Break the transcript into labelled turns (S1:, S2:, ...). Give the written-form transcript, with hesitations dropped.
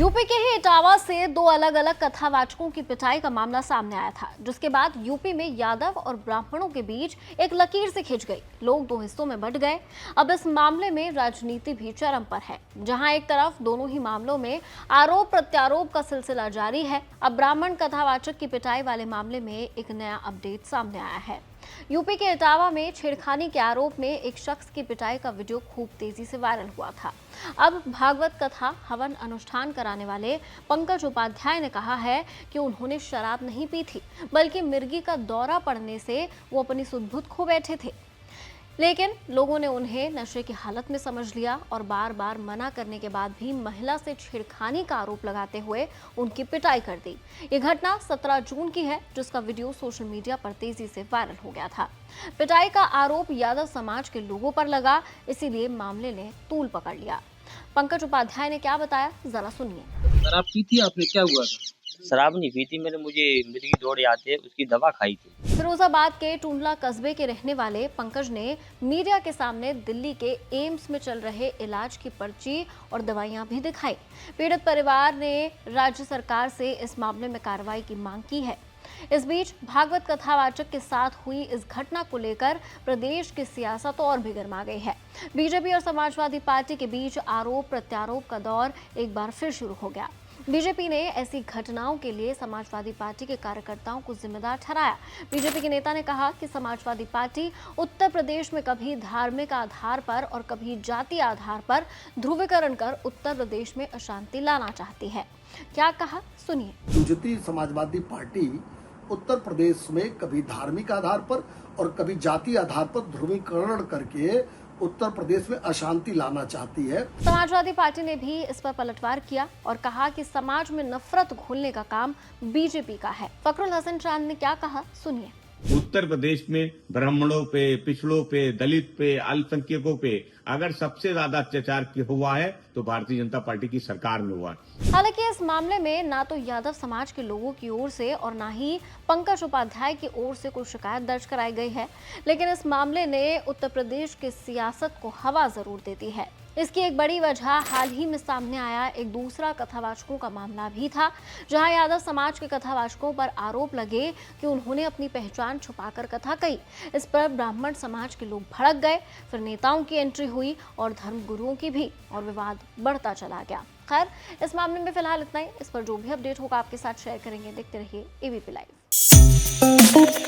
S1: UP के ही इटावा से दो अलग अलग कथावाचकों की पिटाई का मामला सामने आया था, जिसके बाद यूपी में यादव और ब्राह्मणों के बीच एक लकीर से खिंच गई। लोग दो हिस्सों में बंट गए। अब इस मामले में राजनीति भी चरम पर है, जहां एक तरफ दोनों ही मामलों में आरोप प्रत्यारोप का सिलसिला जारी है। अब ब्राह्मण कथावाचक की पिटाई वाले मामले में एक नया अपडेट सामने आया है। यूपी के इटावा में छेड़खानी के आरोप में एक शख्स की पिटाई का वीडियो खूब तेजी से वायरल हुआ था। अब भागवत कथा हवन अनुष्ठान कराने वाले पंकज उपाध्याय ने कहा है कि उन्होंने शराब नहीं पी थी, बल्कि मिर्गी का दौरा पड़ने से वो अपनी सुध-बुध खो बैठे थे। लेकिन लोगों ने उन्हें नशे की हालत में समझ लिया और बार बार मना करने के बाद भी महिला से छेड़खानी का आरोप लगाते हुए उनकी पिटाई कर दी। ये घटना 17 जून की है, जिसका वीडियो सोशल मीडिया पर तेजी से वायरल हो गया था। पिटाई का आरोप यादव समाज के लोगों पर लगा, इसीलिए मामले ने तूल पकड़ लिया। पंकज उपाध्याय ने क्या बताया, जरा सुनिए।
S2: शराब पी थी आपने, क्या हुआ था?
S3: शराब नहीं पी थी मैंने, मुझे मिर्गी दौड़ आती है, उसकी दवा खाई थी।
S1: फिरोजाबाद के टुंडला कस्बे के रहने वाले पंकज ने मीडिया के सामने दिल्ली के एम्स में चल रहे इलाज की पर्ची और दवाइयां भी दिखाई। पीड़ित परिवार ने राज्य सरकार से इस मामले में कार्रवाई की मांग की है। इस बीच भागवत कथावाचक के साथ हुई इस घटना को लेकर प्रदेश की सियासत और भी गर्मा गई है। बीजेपी और समाजवादी पार्टी के बीच आरोप प्रत्यारोप का दौर एक बार फिर शुरू हो गया। बीजेपी ने ऐसी घटनाओं के लिए समाजवादी पार्टी के कार्यकर्ताओं को जिम्मेदार ठहराया। बीजेपी के नेता ने कहा कि समाजवादी पार्टी उत्तर प्रदेश में कभी धार्मिक आधार पर और कभी जाति आधार पर ध्रुवीकरण कर उत्तर प्रदेश में अशांति लाना चाहती है। क्या कहा, सुनिए।
S4: बीजेपी समाजवादी पार्टी उत्तर प्रदेश में कभी धार्मिक आधार पर और कभी जाति आधार पर ध्रुवीकरण करके उत्तर प्रदेश में अशांति लाना चाहती है।
S1: समाजवादी पार्टी ने भी इस पर पलटवार किया और कहा कि समाज में नफरत घोलने का काम बीजेपी का है। फखरुल हसन चांद ने क्या कहा, सुनिए।
S5: उत्तर प्रदेश में ब्राह्मणों पे, पिछड़ों पे, दलित पे, अल्पसंख्यकों पे अगर सबसे ज्यादा अत्याचार हुआ है तो भारतीय जनता पार्टी की सरकार में हुआ है।
S1: हालांकि इस मामले में ना तो यादव समाज के लोगों की ओर से और ना ही पंकज उपाध्याय की ओर से कोई शिकायत दर्ज कराई गई है, लेकिन इस मामले ने उत्तर प्रदेश की सियासत को हवा जरूर देती है। इसकी एक बड़ी वजह हाल ही में सामने आया एक दूसरा कथावाचकों का मामला भी था, जहां यादव समाज के कथावाचकों पर आरोप लगे कि उन्होंने अपनी पहचान छुपाकर कथा कही। इस पर ब्राह्मण समाज के लोग भड़क गए, फिर नेताओं की एंट्री हुई और धर्मगुरुओं की भी, और विवाद बढ़ता चला गया। खैर, इस मामले में फिलहाल इतना ही। इस पर जो भी अपडेट होगा आपके साथ शेयर करेंगे। देखते रहिए एबीपी लाइव।